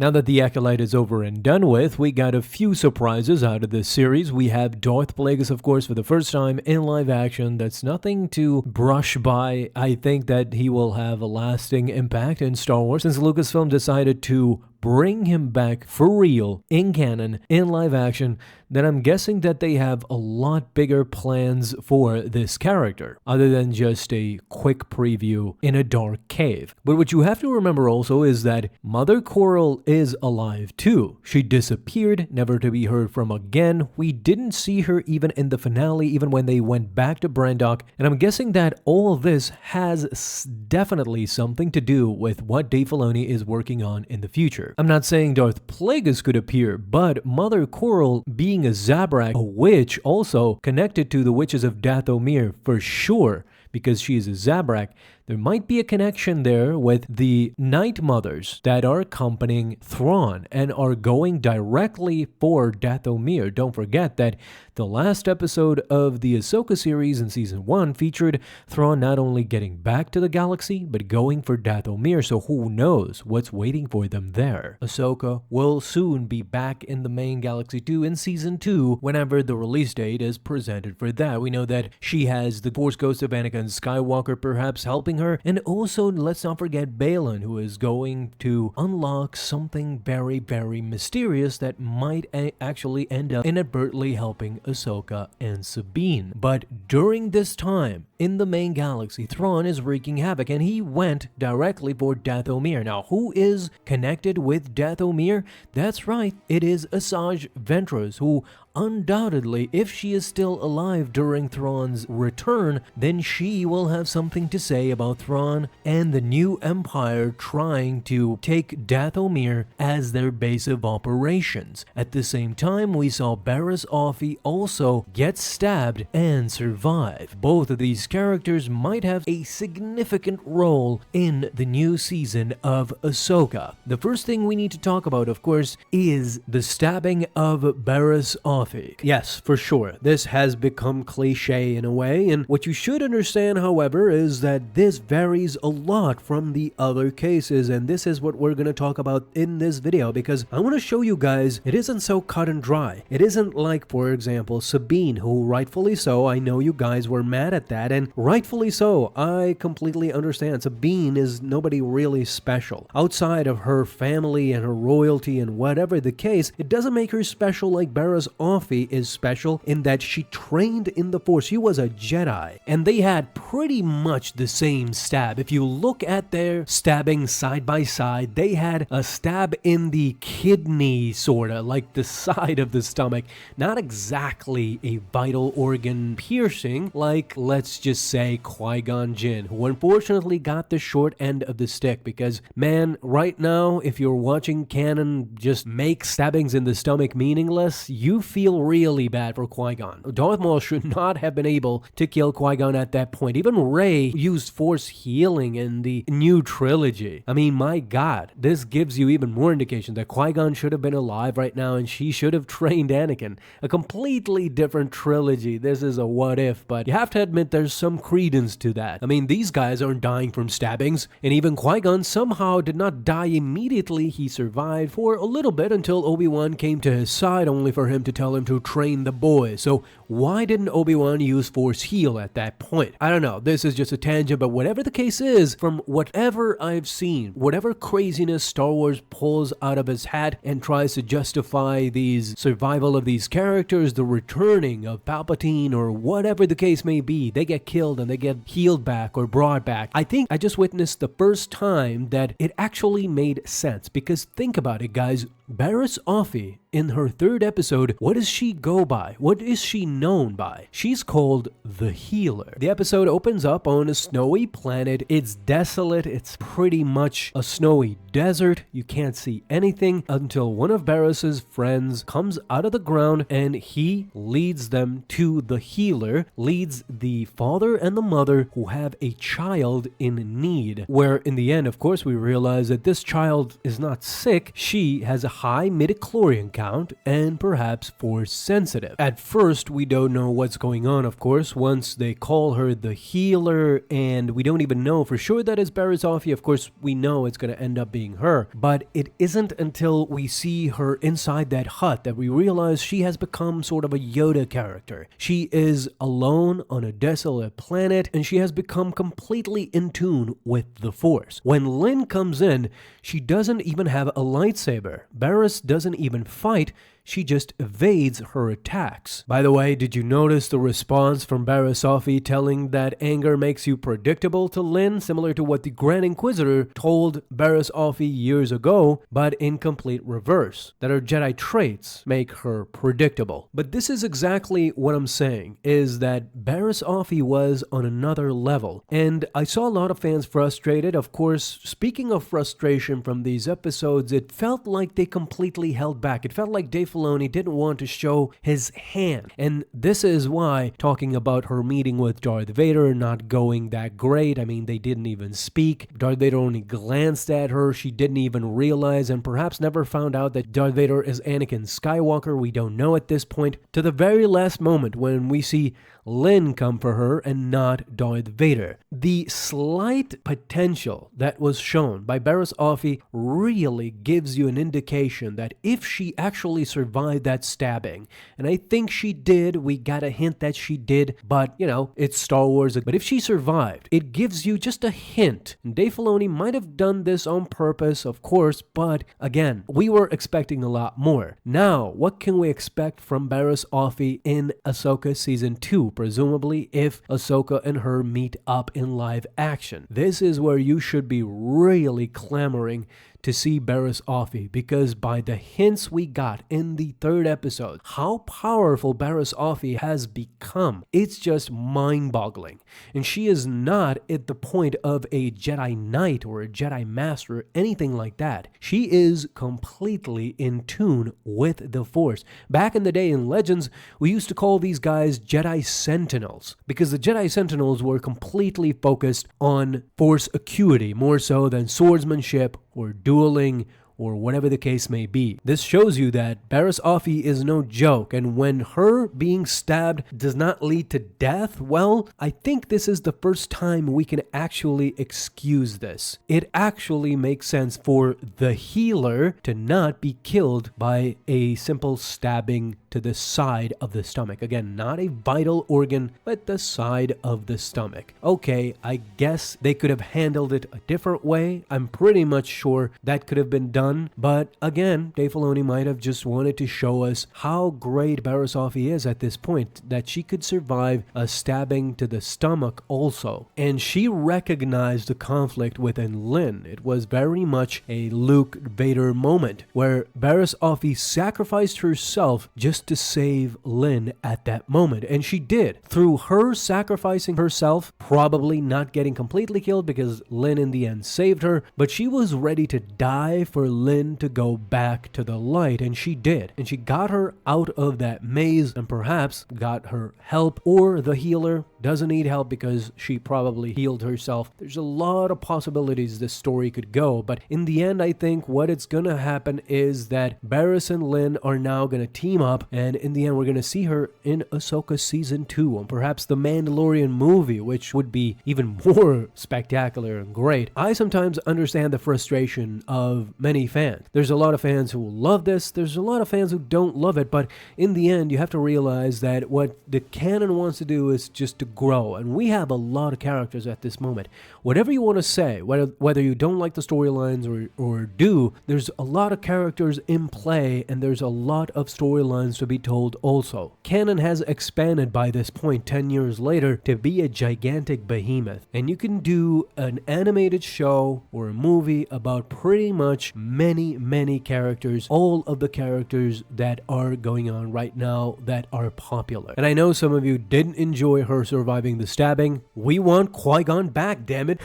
Now that the Acolyte is over and done with, we got a few surprises out of this series. We have Darth Blas, of course, for the first time in live action. That's nothing to brush by. I think that he will have a lasting impact in Star Wars since Lucasfilm decided to bring him back for real in canon, in live action. Then I'm guessing that they have a lot bigger plans for this character, other than just a quick preview in a dark cave. But what you have to remember also is that Mother Coral is alive too. She disappeared, never to be heard from again. We didn't see her even in the finale, even when they went back to Brandok. And I'm guessing that all of this has definitely something to do with what Dave Filoni is working on in the future. I'm not saying Darth Plagueis could appear, but Mother Coral being a Zabrak, a witch also connected to the witches of Dathomir for sure, because she is a Zabrak, there might be a connection there with the Night Mothers that are accompanying Thrawn and are going directly for Dathomir. Don't forget that the last episode of the Ahsoka series in Season 1 featured Thrawn not only getting back to the galaxy, but going for Dathomir, so who knows what's waiting for them there. Ahsoka will soon be back in the main galaxy too in Season 2 whenever the release date is presented for that. We know that she has the Force Ghost of Anakin Skywalker perhaps helping her, and also let's not forget Baylan, who is going to unlock something very, very mysterious that might actually end up inadvertently helping Ahsoka and Sabine. But during this time in the main galaxy, Thrawn is wreaking havoc, and he went directly for Dathomir. Now, who is connected with Dathomir? That's right, it is Asajj Ventress, who undoubtedly, if she is still alive during Thrawn's return, then she will have something to say about Thrawn and the new Empire trying to take Dathomir as their base of operations. At the same time, we saw Barriss Offee also get stabbed and survive. Both of these characters might have a significant role in the new season of Ahsoka. The first thing we need to talk about, of course, is the stabbing of Barriss Offee. Yes, for sure, this has become cliche in a way, and what you should understand, however, is that this varies a lot from the other cases, and this is what we're going to talk about in this video, because I want to show you guys it isn't so cut and dry. It isn't like, for example, Sabine, who rightfully so, I know you guys were mad at that, and rightfully so, I completely understand. Sabine is nobody really special. Outside of her family and her royalty and whatever the case, it doesn't make her special like Barriss Offee is special in that she trained in the Force. She was a Jedi, and they had pretty much the same stab. If you look at their stabbing side by side, they had a stab in the kidney, sorta, like the side of the stomach. Not exactly a vital organ piercing, like, let's just say, Qui-Gon Jinn, who unfortunately got the short end of the stick, because, man, right now, if you're watching canon just make stabbings in the stomach meaningless, you feel really bad for Qui-Gon. Darth Maul should not have been able to kill Qui-Gon at that point. Even Rey used Force healing in the new trilogy. I mean, my God, this gives you even more indication that Qui-Gon should have been alive right now and she should have trained Anakin. A completely different trilogy. This is a what if, but you have to admit there's some credence to that. I mean, these guys aren't dying from stabbings, and even Qui-Gon somehow did not die immediately. He survived for a little bit until Obi-Wan came to his side, only for him to tell him to train the boy. So why didn't Obi-Wan use Force heal at that point? I don't know, this is just a tangent, but whatever the case is, from whatever I've seen, whatever craziness Star Wars pulls out of his hat and tries to justify these survival of these characters, the returning of Palpatine or whatever the case may be, they get killed and they get healed back or brought back. I think I just witnessed the first time that it actually made sense, because think about it, guys. Barriss Offee, in her third episode, what does she go by? What is she known by? She's called the Healer. The episode opens up on a snowy planet. It's desolate. It's pretty much a snowy desert. You can't see anything until one of Barriss's friends comes out of the ground and he leads them to the Healer, leads the father and the mother who have a child in need, where in the end, of course, we realize that this child is not sick. She has a high midichlorian count and perhaps force sensitive. At first, we don't know what's going on, of course, once they call her the healer, and we don't even know for sure that it's Barriss Offee. Of course, we know it's going to end up being her, but it isn't until we see her inside that hut that we realize she has become sort of a Yoda character. She is alone on a desolate planet, and she has become completely in tune with the Force. When Lin comes in, she doesn't even have a lightsaber. Barriss doesn't even fight. She just evades her attacks. By the way, did you notice the response from Barriss Offee telling that anger makes you predictable to Lin, similar to what the Grand Inquisitor told Barriss Offee years ago, but in complete reverse, that her Jedi traits make her predictable. But this is exactly what I'm saying, is that Barriss Offee was on another level, and I saw a lot of fans frustrated. Of course, speaking of frustration from these episodes, it felt like they completely held back. It felt like Dave Filoni didn't want to show his hand. And this is why, talking about her meeting with Darth Vader not going that great, I mean, they didn't even speak. Darth Vader only glanced at her. She didn't even realize and perhaps never found out that Darth Vader is Anakin Skywalker. We don't know at this point. To the very last moment when we see Lin come for her and not Darth Vader. The slight potential that was shown by Barriss Offee really gives you an indication that if she actually survived that stabbing, and I think she did, we got a hint that she did, but you know, it's Star Wars, but if she survived, it gives you just a hint. And Dave Filoni might have done this on purpose, of course, but again, we were expecting a lot more. Now, what can we expect from Barriss Offee in Ahsoka Season 2? Presumably if Ahsoka and her meet up in live action. This is where you should be really clamoring to see Barriss Offee, because by the hints we got in the third episode, how powerful Barriss Offee has become, it's just mind-boggling. And she is not at the point of a Jedi Knight or a Jedi Master or anything like that. She is completely in tune with the Force. Back in the day in Legends, we used to call these guys Jedi Sentinels, because the Jedi Sentinels were completely focused on Force acuity, more so than swordsmanship or dueling or whatever the case may be. This shows you that Barriss Offee is no joke, and when her being stabbed does not lead to death, well, I think this is the first time we can actually excuse this. It actually makes sense for the healer to not be killed by a simple stabbing to the side of the stomach. Again, not a vital organ, but the side of the stomach. Okay, I guess they could have handled it a different way. I'm pretty much sure that could have been done, but again, Dave Filoni might have just wanted to show us how great Barriss Offee is at this point, that she could survive a stabbing to the stomach also. And she recognized the conflict within Lin. It was very much a Luke Vader moment, where Barriss Offee sacrificed herself just to save Lin at that moment, and she did. Through her sacrificing herself, probably not getting completely killed because Lin in the end saved her, but she was ready to die for Lin to go back to the light, and she did. And she got her out of that maze and perhaps got her help, or the healer doesn't need help because she probably healed herself. There's a lot of possibilities this story could go, but in the end, I think what it's gonna happen is that Barriss and Lin are now gonna team up, and in the end, we're gonna see her in Ahsoka Season 2, and perhaps the Mandalorian movie, which would be even more spectacular and great. I sometimes understand the frustration of many fans. There's a lot of fans who love this, there's a lot of fans who don't love it, but in the end, you have to realize that what the canon wants to do is just to grow, and we have a lot of characters at this moment. Whatever you want to say, whether you don't like the storylines or do, there's a lot of characters in play, and there's a lot of storylines to be told also. Canon has expanded by this point 10 years later to be a gigantic behemoth, and you can do an animated show or a movie about pretty much many characters, all of the characters that are going on right now that are popular. And I know some of you didn't enjoy her surviving the stabbing. We want Qui-Gon back, damn it.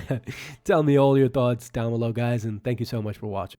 Tell me all your thoughts down below, guys, and thank you so much for watching.